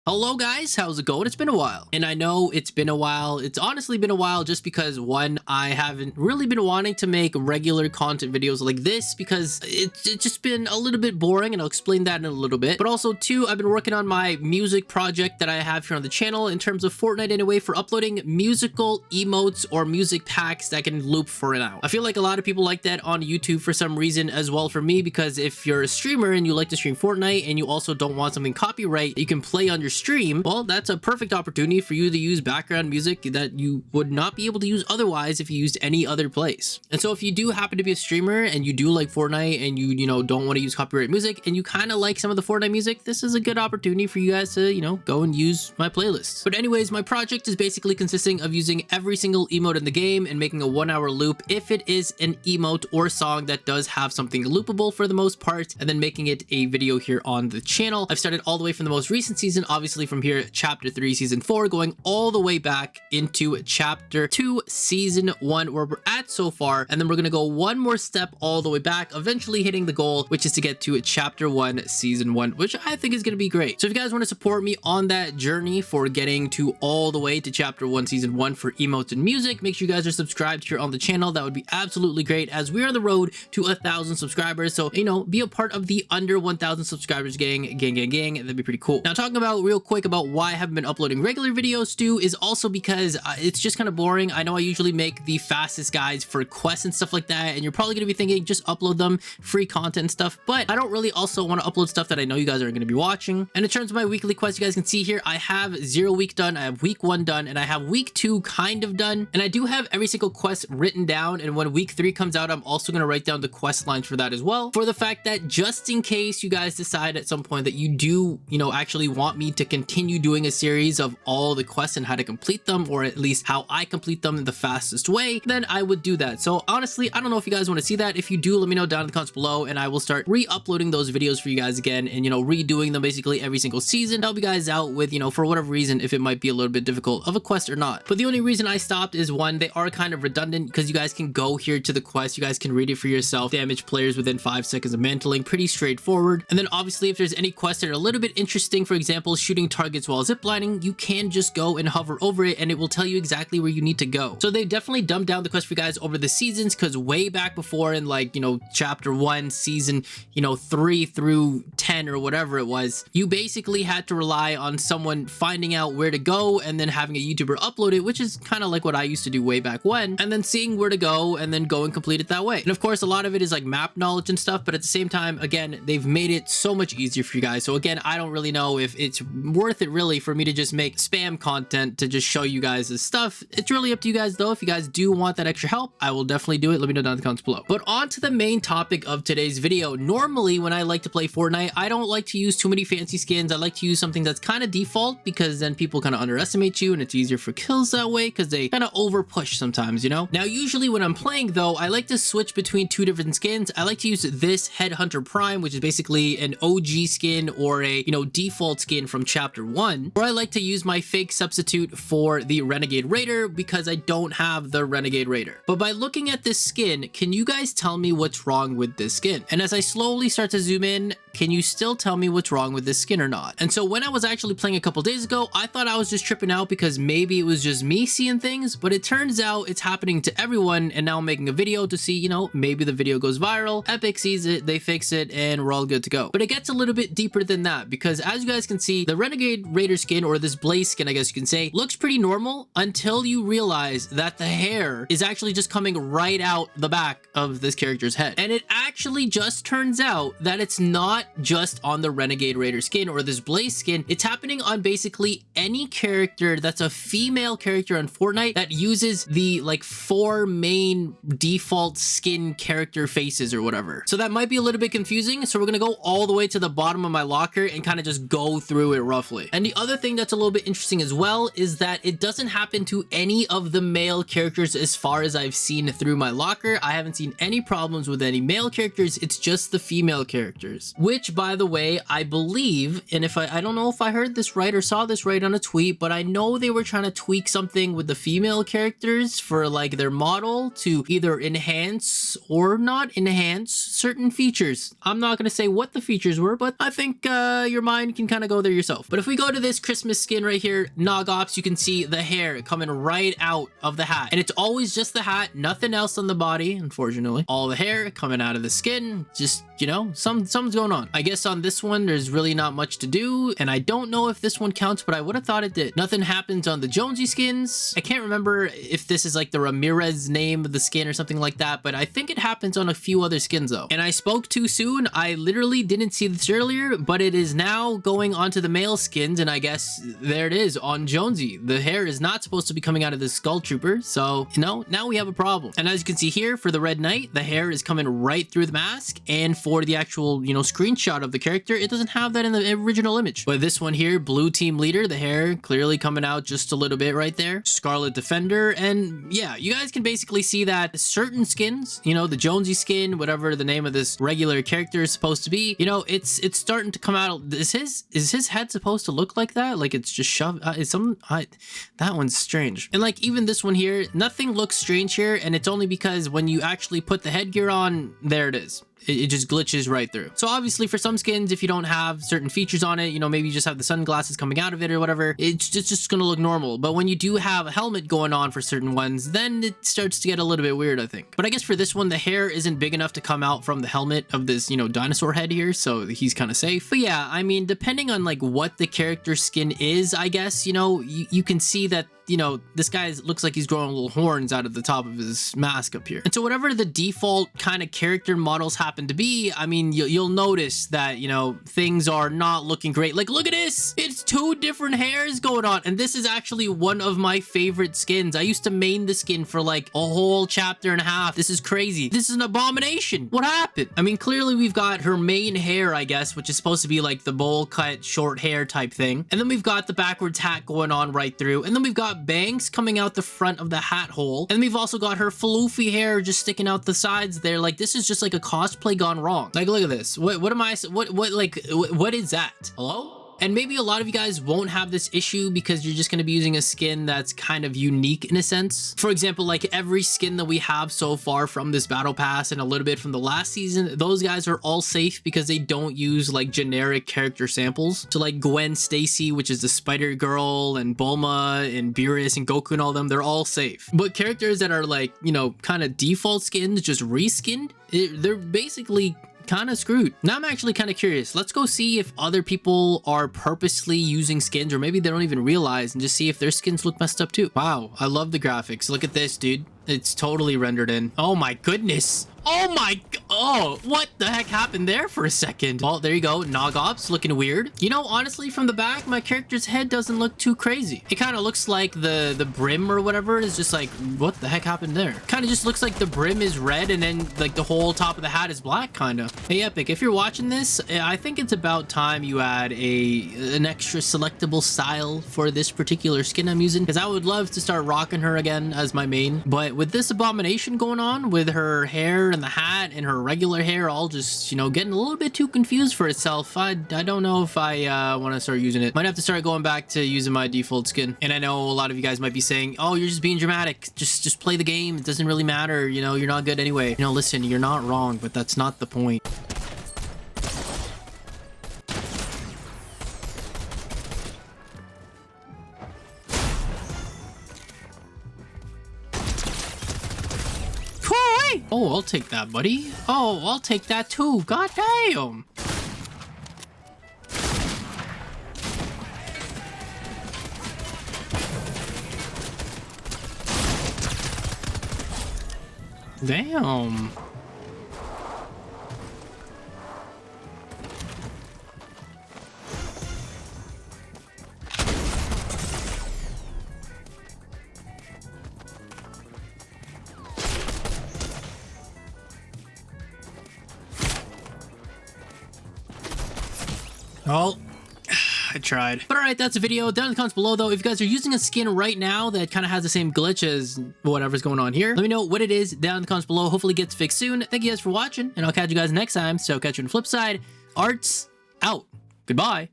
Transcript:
Hello guys, how's it going? It's been a while. And I know it's been a while. It's honestly been a while just because one, I haven't really been wanting to make regular content videos like this because it's just been a little bit boring, and I'll explain that in a little bit. But also two, I've been working on my music project that I have here on the channel in terms of Fortnite anyway, for uploading musical emotes or music packs that can loop for an hour. I feel like a lot of people like that on YouTube for some reason as well for me, because if you're a streamer and you like to stream Fortnite and you also don't want something copyright you can play on your stream, well, that's a perfect opportunity for you to use background music that you would not be able to use otherwise if you used any other place. And so if you do happen to be a streamer and you do like Fortnite and you don't want to use copyright music and you kind of like some of the Fortnite music, this is a good opportunity for you guys to go and use my playlists. But anyways, my project is basically consisting of using every single emote in the game and making a 1-hour loop if it is an emote or song that does have something loopable for the most part, and then making it a video here on the channel. I've started all the way from the most recent season, obviously from here chapter 3 season 4, going all the way back into chapter 2 season 1 where we're at so far, and then we're gonna go one more step all the way back, eventually hitting the goal, which is to get to chapter 1 season 1, which I think is gonna be great. So if you guys want to support me on that journey for getting to all the way to chapter 1 season 1 for emotes and music, make sure you guys are subscribed here on the channel. That would be absolutely great, as we're on the road to 1,000 subscribers. So be a part of the under 1,000 subscribers gang. That'd be pretty cool. Now, talking about real quick about why I haven't been uploading regular videos too is also because it's just kind of boring. I know I usually make the fastest guides for quests and stuff like that, and you're probably going to be thinking just upload them, free content and stuff, but I don't really also want to upload stuff that I know you guys are going to be watching. And in terms of my weekly quests, you guys can see here I have 0 week done, I have week 1 done, and I have week 2 kind of done, and I do have every single quest written down. And when week 3 comes out, I'm also going to write down the quest lines for that as well, for the fact that just in case you guys decide at some point that you do actually want me to continue doing a series of all the quests and how to complete them, or at least how I complete them in the fastest way, then I would do that. So honestly, I don't know if you guys want to see that. If you do, let me know down in the comments below, and I will start re-uploading those videos for you guys again, and redoing them basically every single season, help you guys out with for whatever reason, if it might be a little bit difficult of a quest or not. But the only reason I stopped is, one, they are kind of redundant, because you guys can go here to the quest, you guys can read it for yourself, damage players within 5 seconds of mantling, pretty straightforward. And then obviously if there's any quests that are a little bit interesting, for example shooting targets while ziplining, you can just go and hover over it and it will tell you exactly where you need to go. So they definitely dumbed down the quest for you guys over the seasons, because way back before in chapter 1 season 3 through 10 or whatever it was, you basically had to rely on someone finding out where to go and then having a YouTuber upload it, which is kind of like what I used to do way back when, and then seeing where to go and then go and complete it that way. And of course a lot of it is like map knowledge and stuff, but at the same time, again, they've made it so much easier for you guys. So again, I don't really know if it's worth it really for me to just make spam content to just show you guys this stuff. It's really up to you guys though. If you guys do want that extra help, I will definitely do it. Let me know down in the comments below. But on to the main topic of today's video. Normally when I like to play Fortnite, I don't like to use too many fancy skins. I like to use something that's kind of default, because then people kind of underestimate you and it's easier for kills that way, because they kind of over push sometimes, Now usually when I'm playing though, I like to switch between 2 different skins. I like to use this Headhunter Prime, which is basically an OG skin or a default skin from chapter 1, or I like to use my fake substitute for the Renegade Raider, because I don't have the Renegade Raider. But by looking at this skin, can you guys tell me what's wrong with this skin? And as I slowly start to zoom in, can you still tell me what's wrong with this skin or not? And so when I was actually playing a couple days ago, I thought I was just tripping out because maybe it was just me seeing things, but it turns out it's happening to everyone. And now I'm making a video to see, maybe the video goes viral, Epic sees it, they fix it, and we're all good to go. But it gets a little bit deeper than that, because as you guys can see, the Renegade Raider skin, or this Blaze skin, I guess you can say, looks pretty normal until you realize that the hair is actually just coming right out the back of this character's head. And it actually just turns out that it's not just on the Renegade Raider skin or this Blaze skin. It's happening on basically any character that's a female character on Fortnite that uses the 4 main default skin character faces or whatever. So that might be a little bit confusing. So we're gonna go all the way to the bottom of my locker and kind of just go through it roughly. And the other thing that's a little bit interesting as well is that it doesn't happen to any of the male characters as far as I've seen through my locker. I haven't seen any problems with any male characters. It's just the female characters, which by the way, I believe, and if I don't know if I heard this right or saw this right on a tweet, but I know they were trying to tweak something with the female characters for their model to either enhance or not enhance certain features. I'm not going to say what the features were, but I think your mind can kind of go there yourself. yourself. But if we go to this Christmas skin right here, Nogops, you can see the hair coming right out of the hat. And it's always just the hat, nothing else on the body, unfortunately. All the hair coming out of the skin, just, you know, something's going on. I guess on this one, there's really not much to do. And I don't know if this one counts, but I would have thought it did. Nothing happens on the Jonesy skins. I can't remember if this is like the Ramirez name of the skin or something like that, but I think it happens on a few other skins though. And I spoke too soon. I literally didn't see this earlier, but it is now going onto the male skins, and I guess there it is on Jonesy. The hair is not supposed to be coming out of the Skull Trooper, so, you know, now we have a problem. And as you can see here, for the Red Knight, the hair is coming right through the mask, and for the actual, you know, screenshot of the character, it doesn't have that in the original image. But this one here, Blue Team Leader, the hair clearly coming out just a little bit right there. Scarlet Defender, and yeah, you guys can basically see that certain skins, you know, the Jonesy skin, whatever the name of this regular character is supposed to be, you know, it's starting to come out. Is his head supposed to look like that? Like it's just shoved? That one's strange. And like even this one here, nothing looks strange here, and it's only because when you actually put the headgear on, there it is. It just glitches right through. So obviously for some skins, if you don't have certain features on it, you know, maybe you just have the sunglasses coming out of it or whatever, it's just gonna look normal. But when you do have a helmet going on for certain ones, then it starts to get a little bit weird, I think. But I guess for this one, the hair isn't big enough to come out from the helmet of this, you know, dinosaur head here, so he's kind of safe. But yeah, I mean, depending on like what the character skin is, I guess, you know, you can see that, you know, this guy looks like he's growing little horns out of the top of his mask up here. And so whatever the default kind of character models happen to be, I mean, you'll notice that, you know, things are not looking great. Like, look at this. It's two different hairs going on. And this is actually one of my favorite skins. I used to main the skin for like a whole chapter and a half. This is crazy. This is an abomination. What happened? I mean, clearly we've got her main hair, I guess, which is supposed to be like the bowl cut short hair type thing. And then we've got the backwards hat going on right through. And then we've got bangs coming out the front of the hat hole, and we've also got her floofy hair just sticking out the sides there. Like, this is just like a cosplay gone wrong. Like, look at this. What is that? Hello? And maybe a lot of you guys won't have this issue because you're just going to be using a skin that's kind of unique in a sense. For example, like every skin that we have so far from this battle pass and a little bit from the last season, those guys are all safe because they don't use like generic character samples. So like Gwen Stacy, which is the Spider Girl, and Bulma and Beerus and Goku and all them, they're all safe. But characters that are like, you know, kind of default skins, just reskinned, they're basically kind of screwed. Now I'm actually kind of curious. Let's go see if other people are purposely using skins, or maybe they don't even realize, and just see if their skins look messed up too. Wow, I love the graphics. Look at this, dude. It's totally rendered in. Oh my goodness. Oh my, oh, what the heck happened there for a second? Well, there you go. Nogops looking weird. You know, honestly, from the back, my character's head doesn't look too crazy. It kind of looks like the brim or whatever is just like, what the heck happened there? Kind of just looks like the brim is red and then like the whole top of the hat is black, kind of. Hey, Epic, if you're watching this, I think it's about time you add an extra selectable style for this particular skin I'm using, because I would love to start rocking her again as my main. But with this abomination going on with her hair and the hat and her regular hair all just, you know, getting a little bit too confused for itself, I don't know if I want to start using it. Might have to start going back to using my default skin. And I know a lot of you guys might be saying, oh, you're just being dramatic, just play the game, it doesn't really matter, you know, you're not good anyway. You know, listen, you're not wrong, but that's not the point. Oh, I'll take that, buddy. Oh, I'll take that too. God damn. Damn. Oh, I tried. But alright, that's the video. Down in the comments below though, if you guys are using a skin right now that kind of has the same glitch as whatever's going on here, let me know what it is down in the comments below. Hopefully it gets fixed soon. Thank you guys for watching, and I'll catch you guys next time. So catch you on the flip side. Arts out. Goodbye.